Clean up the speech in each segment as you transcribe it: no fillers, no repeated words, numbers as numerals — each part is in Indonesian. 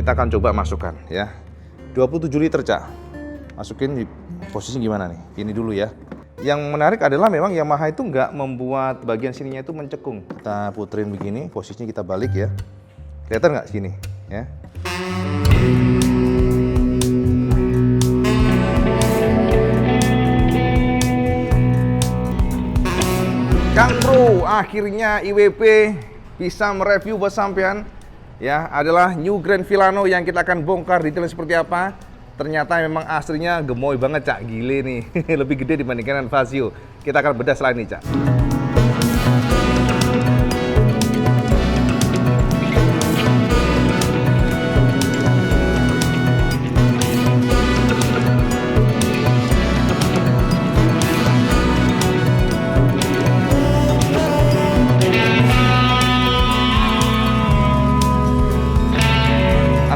kita akan coba masukkan ya. 27 liter, Cak. Masukin di posisi gimana nih? Ini dulu ya. Yang menarik adalah memang Yamaha itu nggak membuat bagian sininya itu mencekung. Kita puterin begini, posisinya kita balik ya. Kelihatan nggak sini ya? Kang Bro, akhirnya IWB bisa mereview buat sampean ya, adalah New Grand Filano yang kita akan bongkar detailnya seperti apa. Ternyata memang aslinya gemoy banget, Cak. Gile nih. Lebih gede dibandingkan Vasio. Kita akan bedah setelah ini, Cak.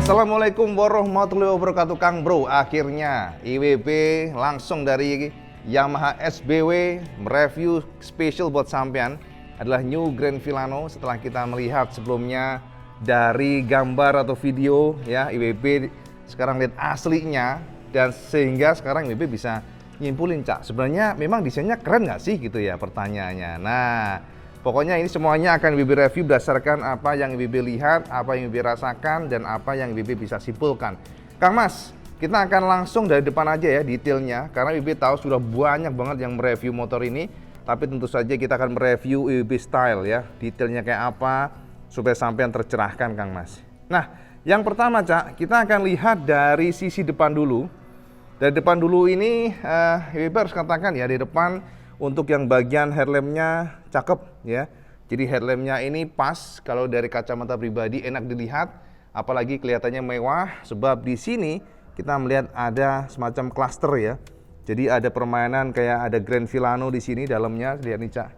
Assalamualaikum warahmatullahi wabarakatuh, Kang Bro. Akhirnya IWB langsung dari Yamaha SBW mereview spesial buat sampean adalah New Grand Filano. Setelah kita melihat sebelumnya dari gambar atau video ya, IWB sekarang lihat aslinya, dan sehingga sekarang IWB bisa nyimpulin, Cak, sebenarnya memang desainnya keren nggak sih gitu ya pertanyaannya. Nah, pokoknya ini semuanya akan IWB review berdasarkan apa yang IWB lihat, apa yang IWB rasakan, dan apa yang IWB bisa simpulkan. Kang Mas, kita akan langsung dari depan aja ya detailnya, karena IWB tahu sudah banyak banget yang mereview motor ini. Tapi tentu saja kita akan mereview IWB style ya, detailnya kayak apa, supaya sampean tercerahkan, Kang Mas. Nah, yang pertama, Cak, kita akan lihat dari sisi depan dulu. Dari depan dulu ini, IWB harus katakan ya, di depan untuk yang bagian headlampnya cakep ya. Jadi headlampnya ini pas, kalau dari kacamata pribadi enak dilihat, apalagi kelihatannya mewah. Sebab di sini kita melihat ada semacam cluster ya. Jadi ada permainan kayak ada Grand Filano di sini dalamnya, lihat nih, Cak.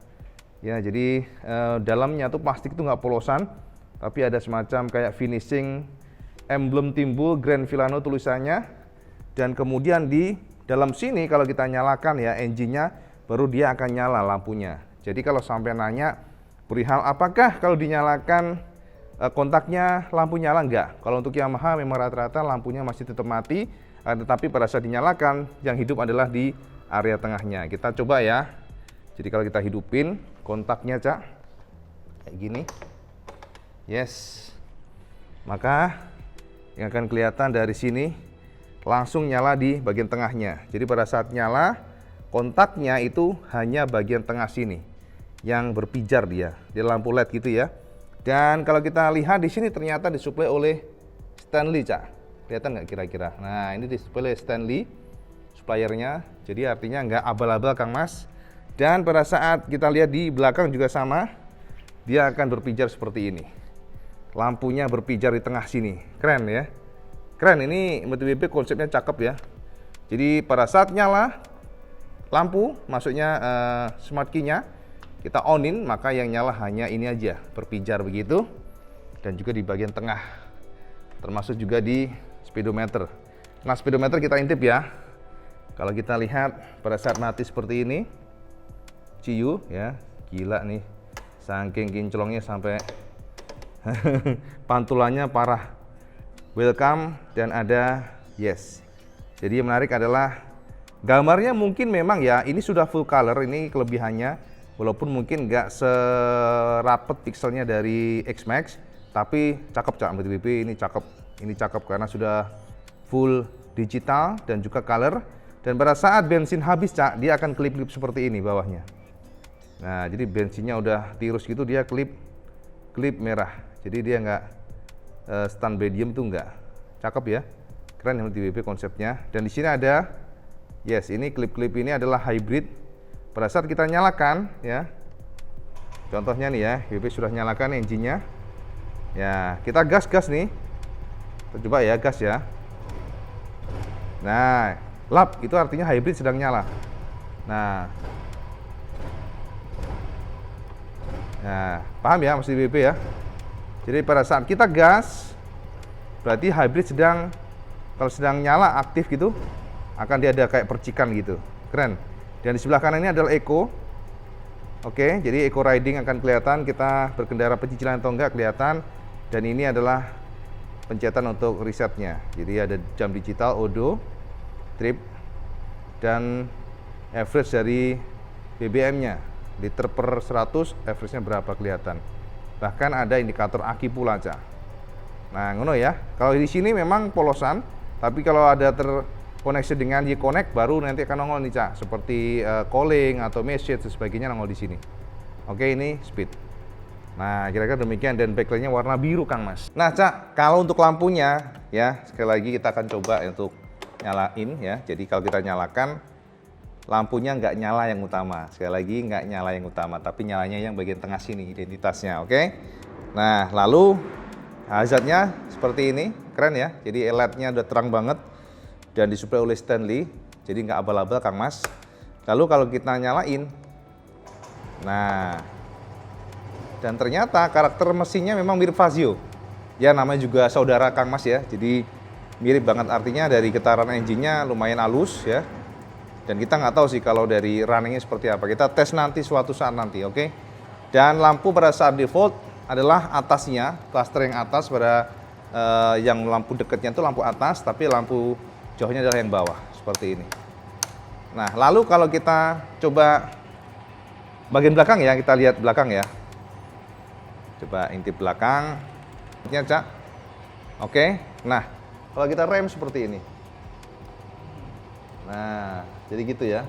Ya, jadi dalamnya tuh plastik tuh nggak polosan, tapi ada semacam kayak finishing emblem timbul Grand Filano tulisannya. Dan kemudian di dalam sini kalau kita nyalakan ya engine-nya, baru dia akan nyala lampunya. Jadi kalau sampai nanya perihal apakah kalau dinyalakan kontaknya lampu nyala, enggak. Kalau untuk Yamaha memang rata-rata lampunya masih tetap mati, tetapi pada saat dinyalakan yang hidup adalah di area tengahnya. Kita coba ya. Jadi kalau kita hidupin kontaknya, Cak, kayak gini. Yes. Maka yang akan kelihatan dari sini langsung nyala di bagian tengahnya. Jadi pada saat nyala, kontaknya itu hanya bagian tengah sini yang berpijar dia lampu LED gitu ya. Dan kalau kita lihat di sini ternyata disuplai oleh Stanley, Cak. Kelihatan nggak kira-kira? Nah, ini disuplai oleh Stanley suppliernya. Jadi artinya nggak abal-abal, Kang Mas. Dan pada saat kita lihat di belakang juga sama, dia akan berpijar seperti ini. Lampunya berpijar di tengah sini. Keren ya. Keren, ini MotoGP konsepnya cakep ya. Jadi pada saat nyala lampu, maksudnya smart key-nya kita onin, maka yang nyala hanya ini aja, berpijar begitu. Dan juga di bagian tengah, termasuk juga di speedometer. Nah, speedometer kita intip ya. Kalau kita lihat pada saat mati seperti ini, ciu ya, gila nih, saking kinclongnya sampai pantulannya parah. Welcome, dan ada yes. Jadi yang menarik adalah gambarnya mungkin memang ya, ini sudah full color, ini kelebihannya. Walaupun mungkin nggak serapet pixelnya dari X-Max, tapi cakep, Cak, MotoGP ini cakep. Ini cakep karena sudah full digital dan juga color. Dan pada saat bensin habis, Cak, dia akan klip-klip seperti ini bawahnya. Nah, jadi bensinnya udah tirus gitu, dia klip merah. Jadi dia nggak stand medium tuh nggak. Cakep ya. Keren MotoGP konsepnya. Dan di sini ada yes, ini klip-klip ini adalah hybrid. Pada saat kita nyalakan ya, contohnya nih ya, WP sudah nyalakan engine-nya. Ya, kita gas nih. Kita coba ya, gas ya. Nah, lap itu artinya hybrid sedang nyala. Nah, paham ya maksud WP ya. Jadi pada saat kita gas, berarti hybrid kalau sedang nyala aktif gitu, akan dia ada kayak percikan gitu. Keren. Dan di sebelah kanan ini adalah eco. Oke, jadi eco riding akan kelihatan, kita berkendara pecicilan atau enggak kelihatan. Dan ini adalah pencetan untuk resetnya. Jadi ada jam digital, odo, trip, dan average dari BBM-nya. Liter per 100, average-nya berapa kelihatan. Bahkan ada indikator aki pula, Cak. Nah, ngono ya. Kalau di sini memang polosan, tapi kalau ada terkoneksi dengan Y-Connect baru nanti akan nongol nih, Cak. Seperti calling atau message dan sebagainya nongol di sini. Oke, ini speed. Nah, kira-kira demikian, dan backlightnya warna biru, Kang Mas. Nah, Cak, kalau untuk lampunya ya, sekali lagi kita akan coba untuk nyalain ya. Jadi kalau kita nyalakan, lampunya nggak nyala yang utama. Sekali lagi nggak nyala yang utama, tapi nyalanya yang bagian tengah sini, identitasnya. Oke. Nah, lalu hazardnya seperti ini, keren ya. Jadi LED-nya udah terang banget dan disuplai oleh Stanley, jadi nggak abal-abal, Kang Mas. Lalu kalau kita nyalain, nah, dan ternyata karakter mesinnya memang mirip Fazio. Ya, namanya juga saudara Kang Mas ya. Jadi mirip banget, artinya dari getaran engine-nya lumayan halus ya. Dan kita nggak tahu sih kalau dari runningnya seperti apa. Kita tes nanti suatu saat nanti, oke? Dan lampu pada saat default adalah atasnya, cluster yang atas pada yang lampu dekatnya itu lampu atas, tapi lampu jauhnya adalah yang bawah, seperti ini. Nah, lalu kalau kita coba bagian belakang ya, kita lihat belakang ya. Coba intip belakang, ini Cak. Oke, nah kalau kita rem seperti ini. Nah, jadi gitu ya.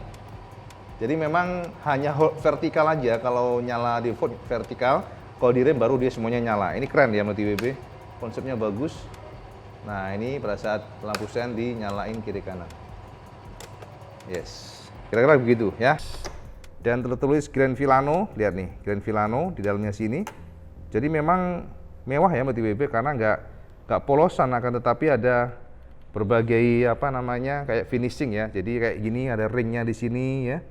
Jadi memang hanya vertikal aja, kalau nyala default vertikal, kalau direm baru dia semuanya nyala. Ini keren ya Multi WB, konsepnya bagus. Nah, ini pada saat lampu sen dinyalain kiri kanan. Yes, kira-kira begitu ya. Dan tertulis Grand Filano, lihat nih, Grand Filano di dalamnya sini. Jadi memang mewah ya Multi WB karena nggak polosan, akan tetapi ada berbagai apa namanya kayak finishing ya. Jadi kayak gini ada ringnya di sini ya,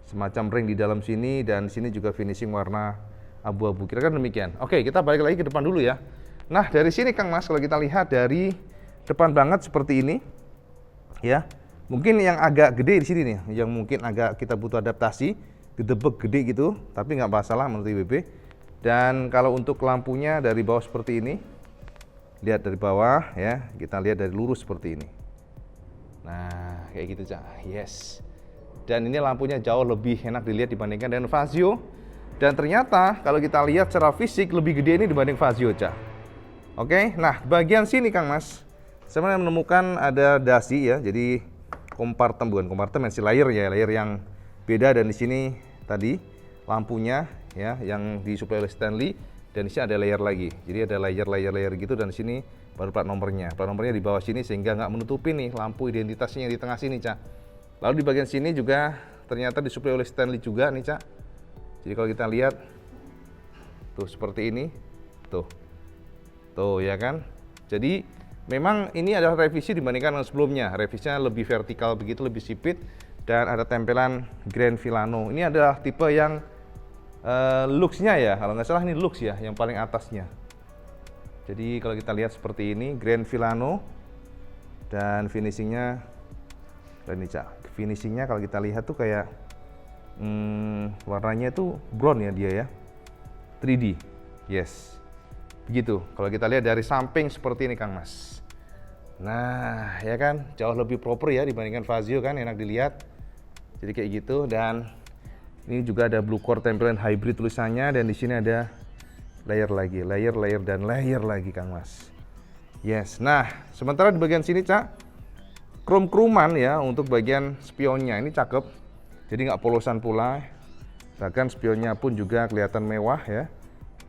semacam ring di dalam sini, dan sini juga finishing warna abu-abu. Kira-kira demikian. Oke, kita balik lagi ke depan dulu ya. Nah, dari sini Kang Mas, kalau kita lihat dari depan banget seperti ini ya, mungkin yang agak gede di sini nih, yang mungkin agak kita butuh adaptasi, gedebek gede gitu, tapi nggak masalah menurut WB. Dan kalau untuk lampunya dari bawah seperti ini, lihat dari bawah ya, kita lihat dari lurus seperti ini. Nah, kayak gitu Cak. Yes. Dan ini lampunya jauh lebih enak dilihat dibandingkan dengan Fazio. Dan ternyata kalau kita lihat secara fisik lebih gede ini dibanding Fazio, Cak. Oke, nah bagian sini Kang Mas, saya menemukan ada dasi ya. Jadi bukan kompartemen, si layer ya, layer yang beda. Dan di sini tadi lampunya ya yang disuplai oleh Stanley, dan di sini ada layer lagi. Jadi ada layer gitu, dan di sini baru plat nomornya. Plat nomornya di bawah sini sehingga nggak menutupi nih lampu identitasnya yang di tengah sini, Cak. Lalu di bagian sini juga ternyata disuplai oleh Stanley juga nih, Cak. Jadi kalau kita lihat tuh seperti ini. Tuh ya kan. Jadi memang ini adalah revisi dibandingkan dengan sebelumnya. Revisinya lebih vertikal begitu, lebih sipit, dan ada tempelan Grand Filano. Ini adalah tipe yang Lux-nya ya, kalau nggak salah ini Lux ya, yang paling atasnya. Jadi kalau kita lihat seperti ini, Grand Filano, dan finishingnya, ini Cak, finishingnya kalau kita lihat tuh kayak warnanya tuh brown ya dia ya, 3D, yes, begitu. Kalau kita lihat dari samping seperti ini Kang Mas. Nah, ya kan, jauh lebih proper ya dibandingkan Fazio kan, enak dilihat. Jadi kayak gitu. Dan ini juga ada Blue Core tempelan hybrid tulisannya, dan di sini ada layer lagi, layer dan layer lagi Kang Mas. Yes. Nah, sementara di bagian sini Cak, krom-kroman ya untuk bagian spionnya ini cakep. Jadi nggak polosan pula. Bahkan spionnya pun juga kelihatan mewah ya.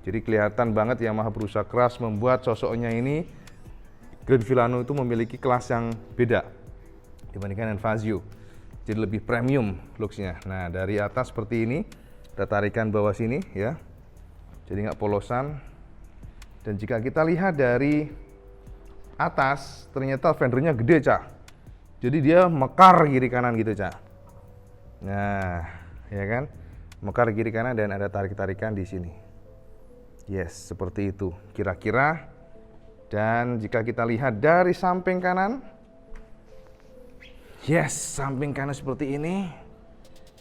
Jadi kelihatan banget Yamaha berusaha keras membuat sosoknya ini, Grand Filano itu memiliki kelas yang beda dibandingkan dengan Fazio. Jadi lebih premium looks-nya. Nah, dari atas seperti ini, ada tarikan bawah sini ya. Jadi nggak polosan. Dan jika kita lihat dari atas, ternyata fendernya gede, Cak. Jadi dia mekar kiri kanan gitu, Cak. Nah, ya kan? Mekar kiri kanan dan ada tarik-tarikan di sini. Yes, seperti itu kira-kira. Dan jika kita lihat dari samping kanan, yes, samping kanan seperti ini.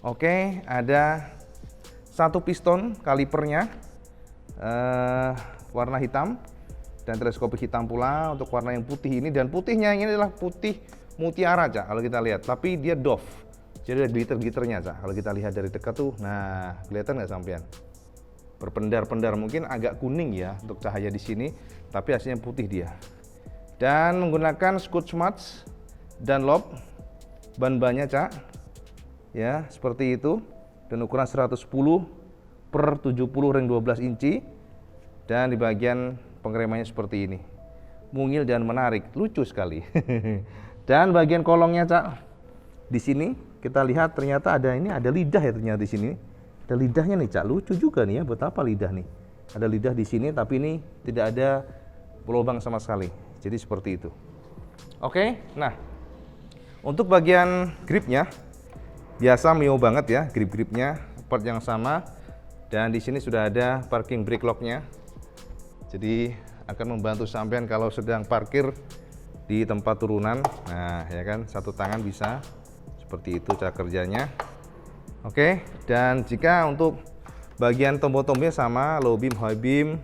Oke, ada satu piston kalipernya warna hitam, dan teleskopik hitam pula untuk warna yang putih ini, dan putihnya ini adalah putih mutiara, Cak, kalau kita lihat, tapi dia doff. Jadi ada glitter-glitternya, Cak. Kalau kita lihat dari dekat tuh, nah, kelihatan nggak sampean? Berpendar-pendar, mungkin agak kuning ya untuk cahaya di sini, tapi hasilnya putih dia. Dan menggunakan Scotch Match Dunlop ban-bannya, Cak. Ya, seperti itu. Dan ukuran 110/70 ring 12 inci. Dan di bagian pengeremannya seperti ini. Mungil dan menarik, lucu sekali. Dan bagian kolongnya, Cak, di sini kita lihat ternyata ada lidah ya ternyata di sini. Ada lidahnya nih, Cak. Lucu juga nih ya, buat apa lidah nih? Ada lidah di sini, tapi ini tidak ada lubang sama sekali. Jadi seperti itu. Oke, nah untuk bagian gripnya biasa Mio banget ya, grip-gripnya part yang sama. Dan di sini sudah ada parking brake lock-nya. Jadi akan membantu sampean kalau sedang parkir di tempat turunan. Nah, ya kan, satu tangan bisa. Seperti itu cara kerjanya. Oke, dan jika untuk bagian tombol-tombolnya sama, low beam, high beam,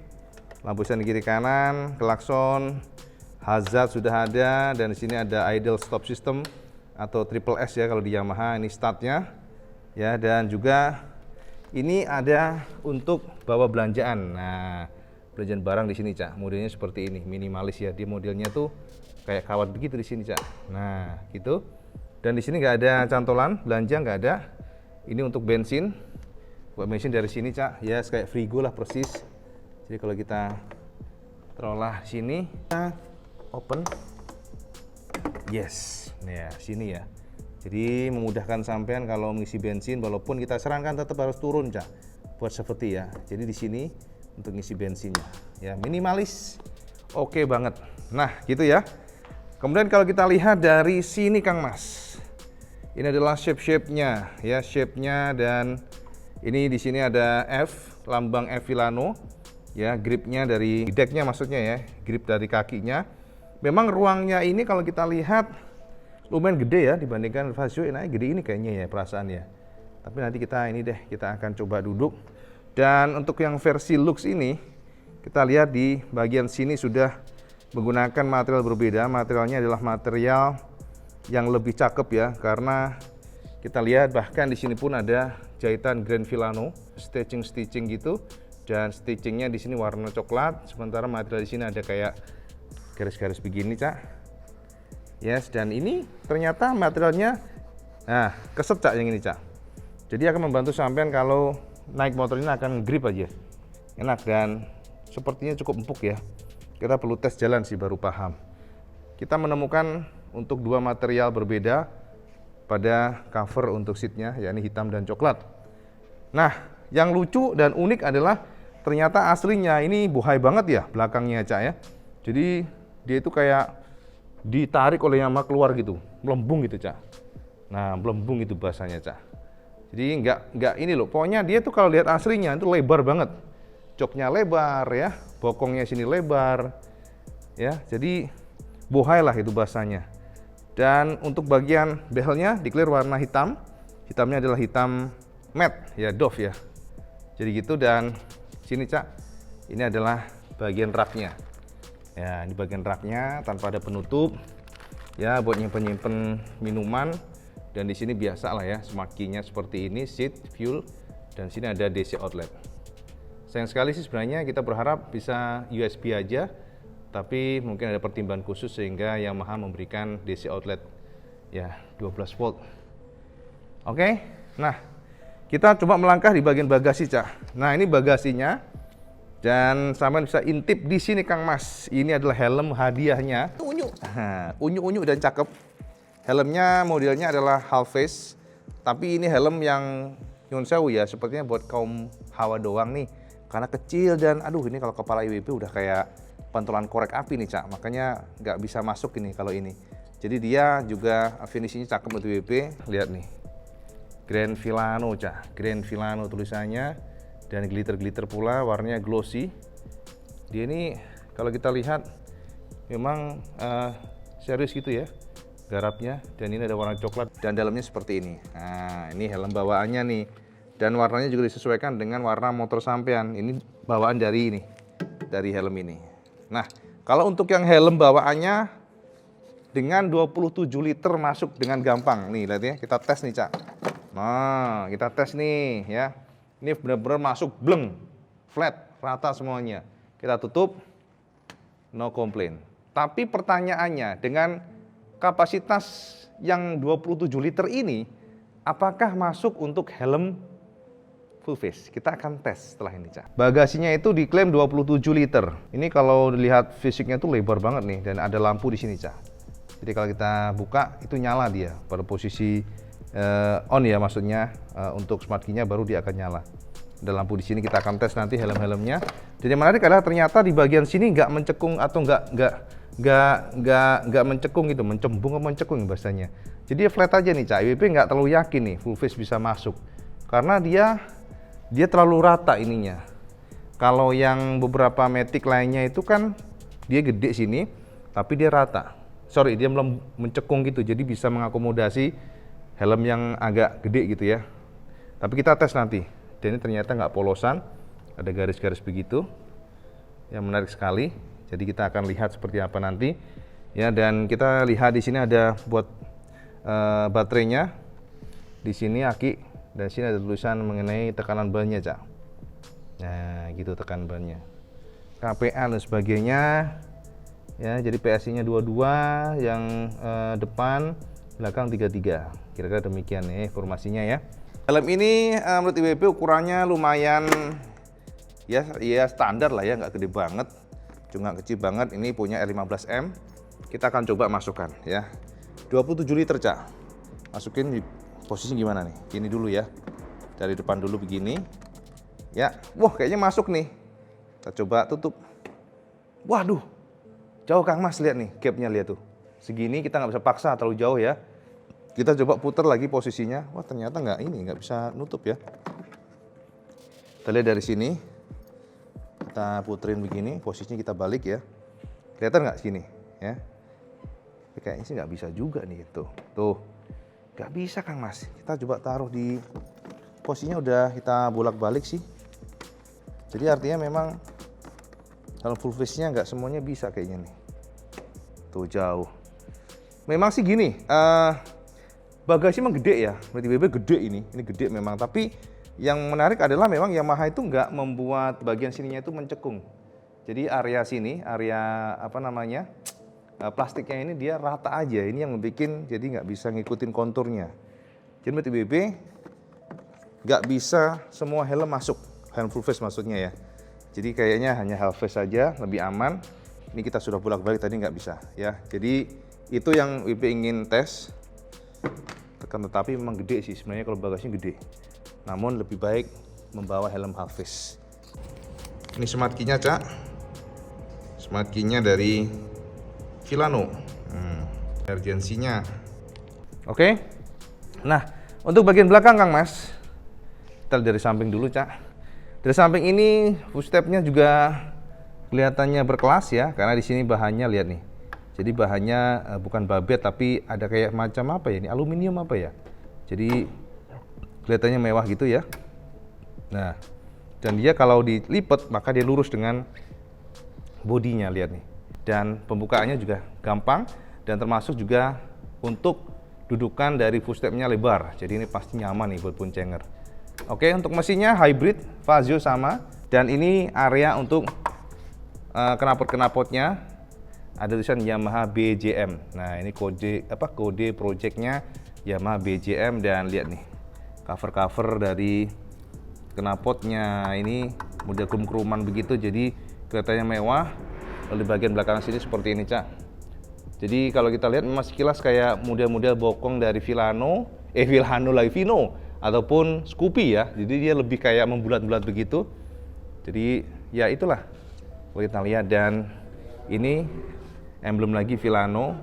lampu sen kiri kanan, klakson, hazard sudah ada, dan di sini ada idle stop system atau triple S ya kalau di Yamaha, ini startnya. Ya, dan juga ini ada untuk bawa belanjaan. Nah, belanjaan barang di sini, Cak. Modelnya seperti ini, minimalis ya. Dia modelnya tuh kayak kawat begitu di sini, Cak. Nah, gitu. Dan di sini nggak ada cantolan belanja, nggak ada. Ini untuk bensin. Buat bensin dari sini, Cak. Ya, kayak Frigo lah persis. Jadi kalau kita terolah sini, kita open. Yes. Nah, ya, sini ya. Jadi memudahkan sampean kalau mengisi bensin, walaupun kita sarankan tetap harus turun, Cak. Buat seperti ya. Jadi di sini untuk ngisi bensinnya. Ya, minimalis. Oke banget. Nah, gitu ya. Kemudian kalau kita lihat dari sini, Kang Mas. Ini adalah shape-nya, ya, shape-nya, dan ini di sini ada F, lambang F Filano, ya, gripnya dari decknya maksudnya ya, grip dari kakinya. Memang ruangnya ini kalau kita lihat lumayan gede ya dibandingkan Vasio, gede ini kayaknya ya perasaan ya. Tapi nanti kita akan coba duduk. Dan untuk yang versi Lux ini, kita lihat di bagian sini sudah menggunakan material berbeda. Materialnya adalah material yang lebih cakep ya, karena kita lihat bahkan di sini pun ada jahitan Grand Filano, stitching gitu, dan stitchingnya di sini warna coklat. Sementara material di sini ada kayak garis-garis begini, Cak. Yes, dan ini ternyata materialnya, nah, keset, Cak, yang ini, Cak. Jadi akan membantu sampean kalau naik motor ini akan grip aja, enak, dan sepertinya cukup empuk ya. Kita perlu tes jalan sih baru paham. Kita menemukan untuk dua material berbeda pada cover untuk seatnya, yakni hitam dan coklat. Nah, yang lucu dan unik adalah ternyata aslinya ini bohai banget ya belakangnya, Cak ya. Jadi dia itu kayak ditarik oleh Yamaha keluar gitu, melembung gitu, Cak. Nah, melembung itu bahasanya, Cak. Jadi nggak ini loh, pokoknya dia tuh kalau lihat aslinya itu lebar banget. Joknya lebar ya, bokongnya sini lebar. Ya, jadi bohai lah itu bahasanya. Dan untuk bagian behelnya declare warna hitam. Hitamnya adalah hitam matte ya, doff ya. Jadi gitu, dan sini, Cak, ini adalah bagian raknya. Ya, ini bagian raknya tanpa ada penutup. Ya, buat nyimpen minuman. Dan di sini biasa lah ya, semakinya seperti ini, seat, fuel, dan sini ada DC outlet. Sayang sekali sih sebenarnya kita berharap bisa USB aja, tapi mungkin ada pertimbangan khusus sehingga Yamaha memberikan DC outlet ya 12 volt. Oke, nah kita coba melangkah di bagian bagasi, Cak. Nah, ini bagasinya, dan sampean bisa intip di sini, Kang Mas. Ini adalah helm hadiahnya. Unyu dan cakep. Helmnya modelnya adalah half face, tapi ini helm yang nyun sewu ya, sepertinya buat kaum hawa doang nih, karena kecil dan aduh, ini kalau kepala IWP udah kayak pantulan korek api nih, Cak, makanya nggak bisa masuk ini kalau ini. Jadi dia juga finishingnya cakep untuk IWP. Lihat nih, Grand Filano, Cak, Grand Filano tulisannya, dan glitter pula, warnanya glossy. Dia ini kalau kita lihat memang serius gitu ya garapnya, dan ini ada warna coklat dan dalamnya seperti ini. Nah, ini helm bawaannya nih, dan warnanya juga disesuaikan dengan warna motor sampean. Ini bawaan dari helm ini. Nah, Kalau untuk yang helm bawaannya dengan 27 liter masuk dengan gampang. Nih, lihat ya, kita tes nih, Cak. Nah, kita tes nih ya. Ini benar-benar masuk bleng, flat, rata semuanya. Kita tutup, no complaint. Tapi pertanyaannya, dengan kapasitas yang 27 liter ini, apakah masuk untuk helm full face? Kita akan tes setelah ini, Cak. Bagasinya itu diklaim 27 liter. Ini kalau dilihat fisiknya tuh lebar banget nih, dan ada lampu di sini, Cak. Jadi kalau kita buka, itu nyala dia pada posisi on ya, maksudnya untuk smart key-nya baru dia akan nyala. Ada lampu di sini, kita akan tes nanti helm-helmnya. Jadi yang menarik adalah ternyata di bagian sini nggak mencekung atau nggak mencekung gitu, mencembung atau mencekung bahasanya. Jadi flat aja nih, Cak. IWP nggak terlalu yakin nih full face bisa masuk karena dia terlalu rata ininya. Kalau yang beberapa Matic lainnya itu kan dia gede sini, tapi dia rata. Sorry, dia belum mencekung gitu, jadi bisa mengakomodasi helm yang agak gede gitu ya. Tapi kita tes nanti. Dan ini ternyata nggak polosan, ada garis-garis begitu, yang menarik sekali. Jadi kita akan lihat seperti apa nanti. Ya, dan kita lihat di sini ada buat baterainya. Di sini aki, dan sini ada tulisan mengenai tekanan bannya, Cak. Nah, gitu tekanan bannya. KPA dan sebagainya. Ya, jadi PSI-nya 22, yang depan, belakang 33. Kira-kira demikian nih informasinya ya. Helm ini menurut IWP ukurannya lumayan ya standar lah ya, nggak gede banget, juga nggak kecil banget. Ini punya R15M. Kita akan coba masukkan ya. 27 liter, Cak. Masukin di posisi gimana nih? Gini dulu ya. Dari depan dulu begini. Ya, wah kayaknya masuk nih. Kita coba tutup. Waduh. Jauh Kang Mas, lihat nih, gapnya lihat tuh. Segini kita nggak bisa paksa terlalu jauh ya. Kita coba putar lagi posisinya. Wah ternyata nggak bisa nutup ya. Kita lihat dari sini. Kita puterin begini, posisinya kita balik ya. Kelihatan nggak sini ya? Kayaknya sih nggak bisa juga nih tuh. Tuh, nggak bisa Kang Mas. Kita coba taruh di posisinya udah kita bolak-balik sih. Jadi artinya memang kalau full face-nya nggak semuanya bisa kayaknya nih. Tuh jauh. Memang sih gini, bagasi emang gede ya. Berarti BB gede ini gede memang. Tapi yang menarik adalah memang Yamaha itu nggak membuat bagian sininya itu mencekung. Jadi area sini, area apa namanya, plastiknya ini dia rata aja. Ini yang membuat jadi nggak bisa ngikutin konturnya. Jadi berarti BB nggak bisa semua helm masuk, helm full face maksudnya ya. Jadi kayaknya hanya half face saja, lebih aman. Ini kita sudah bolak-balik tadi nggak bisa ya. Jadi itu yang WP ingin tes. Tetapi memang gede sih sebenarnya kalau bagasinya gede. Namun lebih baik membawa helm half face. Ini smart key-nya, Cak. Smart key-nya dari Filano. Emergency-nya. Oke. Nah, untuk bagian belakang Kang Mas, kita dari samping dulu, Cak. Dari samping ini footstep-nya juga kelihatannya berkelas ya, karena di sini bahannya lihat nih. Jadi bahannya bukan babet tapi ada kayak macam apa ya, ini aluminium apa ya. Jadi kelihatannya mewah gitu ya. Nah, dan dia kalau dilipat maka dia lurus dengan bodinya, lihat nih. Dan pembukaannya juga gampang dan termasuk juga untuk dudukan dari footstep-nya lebar. Jadi ini pasti nyaman nih buat boncenger. Oke, untuk mesinnya hybrid, Fazio sama, dan ini area untuk knalpot-knalpotnya ada tulisan Yamaha BJM. Nah, ini kode projectnya Yamaha BJM, dan lihat nih cover dari knalpotnya ini model krum-kruman begitu, jadi kelihatannya mewah. Lalu di bagian belakang sini seperti ini, Cak. Jadi kalau kita lihat memang sekilas kayak model-model bokong dari Vino ataupun Scoopy ya. Jadi dia lebih kayak membulat-bulat begitu. Jadi ya itulah kalau kita lihat, dan ini emblem lagi Filano,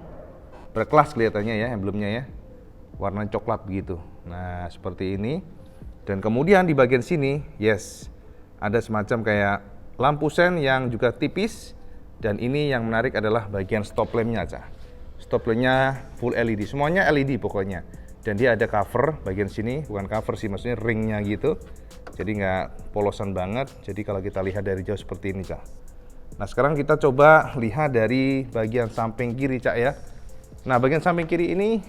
berkelas kelihatannya ya emblemnya ya, warna coklat begitu. Nah seperti ini, dan kemudian di bagian sini ada semacam kayak lampu sen yang juga tipis, dan ini yang menarik adalah bagian stop lampnya, Cak. Stop lampnya full LED, semuanya LED pokoknya. Dan dia ada cover bagian sini, bukan cover sih, maksudnya ringnya gitu. Jadi nggak polosan banget. Jadi kalau kita lihat dari jauh seperti ini, Cak. Nah sekarang kita coba lihat dari bagian samping kiri Cak ya. Nah bagian samping kiri ini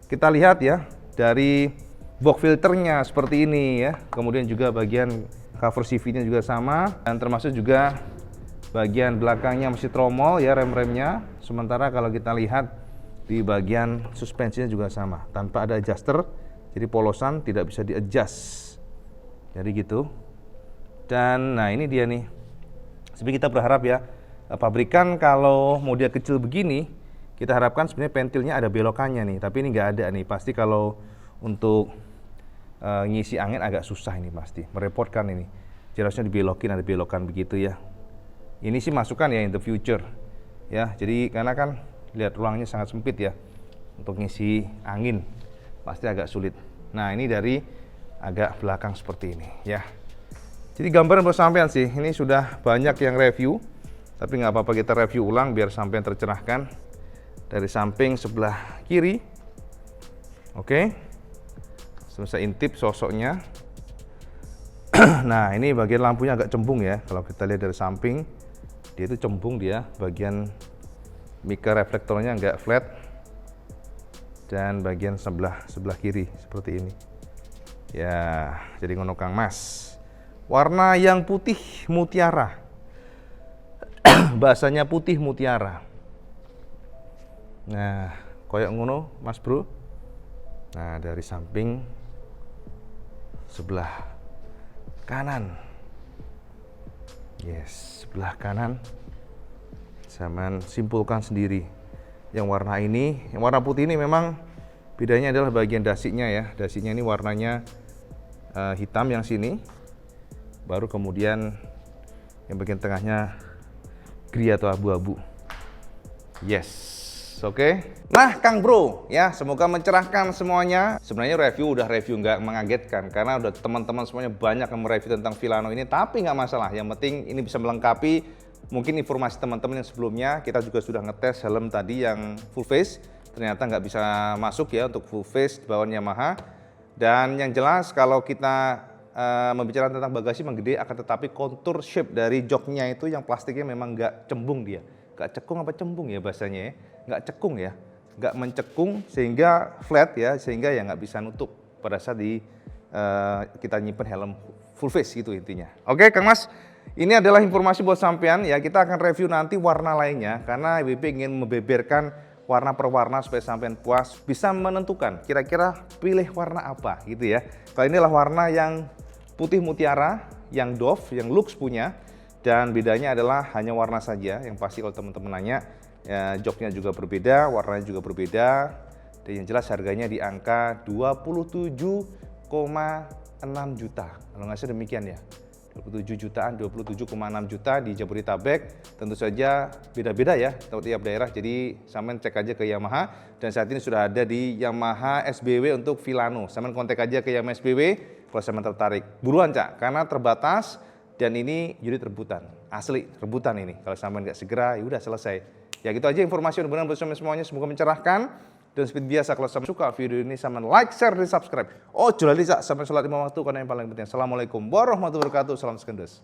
kita lihat ya, dari box filternya seperti ini ya. Kemudian juga bagian cover CV-nya juga sama, dan termasuk juga bagian belakangnya masih tromol ya, rem-remnya. Sementara kalau kita lihat di bagian suspensinya juga sama, tanpa ada adjuster, jadi polosan tidak bisa di-adjust. Jadi gitu. Dan nah ini dia nih. Sebenarnya kita berharap ya, pabrikan kalau model kecil begini, kita harapkan sebenarnya pentilnya ada belokannya nih, tapi ini nggak ada nih. Pasti kalau untuk ngisi angin agak susah ini, pasti merepotkan ini. Jadi harusnya dibelokin, ada belokan begitu ya. Ini sih masukan ya in the future ya. Jadi karena kan lihat ruangnya sangat sempit ya, untuk ngisi angin pasti agak sulit. Nah ini dari agak belakang seperti ini ya. Jadi gambaran buat sampean sih, ini sudah banyak yang review, tapi nggak apa-apa kita review ulang biar sampean tercerahkan. Dari samping sebelah kiri, oke, saya intip sosoknya. Nah ini bagian lampunya agak cembung ya, kalau kita lihat dari samping, dia itu cembung dia, bagian mika reflektornya nggak flat, dan bagian sebelah kiri seperti ini. Ya, jadi ngono Kang Mas. Warna yang putih mutiara. Bahasanya putih mutiara. Nah, koyok ngono Mas Bro. Nah, dari samping sebelah kanan. Yes, sebelah kanan. Zaman simpulkan sendiri. Yang warna ini, yang warna putih ini memang bedanya adalah bagian dasinya ya. Dasinya ini warnanya hitam yang sini. Baru kemudian yang bagian tengahnya gri atau abu-abu. Yes, oke. Nah Kang Bro ya, semoga mencerahkan semuanya. Sebenarnya review udah review nggak mengagetkan, karena udah teman-teman semuanya banyak yang mereview tentang Vilano ini. Tapi nggak masalah, yang penting ini bisa melengkapi mungkin informasi teman-teman yang sebelumnya. Kita juga sudah ngetes helm tadi yang full face, ternyata nggak bisa masuk ya untuk full face di bawah Yamaha. Dan yang jelas kalau kita membicarakan tentang bagasi menggede, akan tetapi kontur shape dari joknya itu yang plastiknya memang nggak cembung dia, nggak cekung apa cembung ya bahasanya ya, nggak cekung ya, nggak mencekung sehingga flat ya, sehingga ya nggak bisa nutup pada saat kita nyimpen helm full face gitu intinya. Oke Kang Mas, ini adalah informasi buat sampean ya. Kita akan review nanti warna lainnya, karena WP ingin membeberkan warna per warna supaya sampean puas, bisa menentukan kira-kira pilih warna apa gitu ya. Kalau inilah warna yang putih mutiara, yang Dove, yang Lux punya, dan bedanya adalah hanya warna saja. Yang pasti kalau teman-teman nanya, ya, joknya juga berbeda, warnanya juga berbeda, dan yang jelas harganya di angka 27,6 juta. Kalau nggak salah demikian ya, 27 jutaan, 27,6 juta di Jabodetabek. Tentu saja beda-beda ya tiap daerah, jadi sampean cek aja ke Yamaha. Dan saat ini sudah ada di Yamaha SBW untuk Vilano. Sampean kontak aja ke Yamaha SBW kalau sampean tertarik. Buruan Cak, karena terbatas dan ini unit rebutan. Asli rebutan ini. Kalau sampean nggak segera, ya udah selesai. Ya gitu aja informasi, mudah-mudahan buat semuanya semoga mencerahkan. Dan seperti biasa kalau sampean suka video ini, sampean like, share, dan subscribe. Oh, jual Cak sampai sholat 5 waktu, karena yang paling penting. Assalamualaikum warahmatullahi wabarakatuh. Salam sekendus.